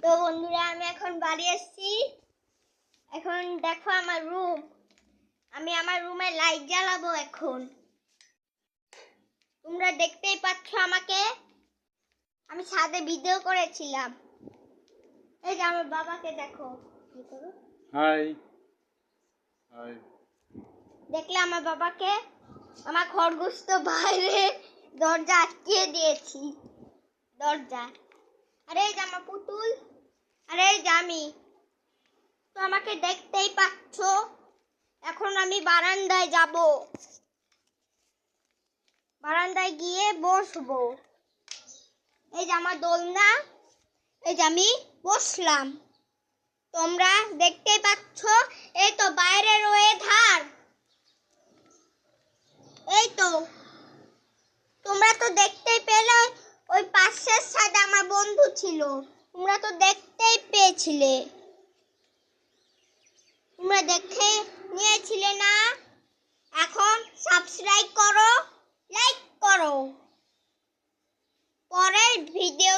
তো বন্ধুরা আমি এখন বাড়ি এসেছি। এখন দেখো আমার রুম। আমি আমার রুমে লাইট জ্বালাবো এখন। তোমরা দেখতেই পাচ্ছ আমাকে। আমি ছাদে ভিডিও করেছিলাম। এই যে আমার বাবাকে দেখো। High high. দেখলে আমার বাবাকে? আমার খরগোশ তো বাইরে দরজা আটকিয়ে দিয়েছি। দরজা। আরে এই যে আমার পুতুল। আরে এই যে আমি। তো আমাকে দেখতেই পাচ্ছ। এখন আমি বারান্দায় যাব। বারান্দায় গিয়ে বসবো। এই যে আমার দোলনা। এই যে আমি বসলাম। তোমরা দেখতেই পাচ্ছ। এই তো বাইরের ওয়েদার। এই তো তোমরা তো দেখতেই পেলে। ওই পাশের সাইডে আমার বন্ধু ছিল। তোমরা তো দেখতেই পেয়েছিলে। তোমরা দেখে নিয়েছিলে না? এখন সাবস্ক্রাইব করো, লাইক করো। পরের ভিডিও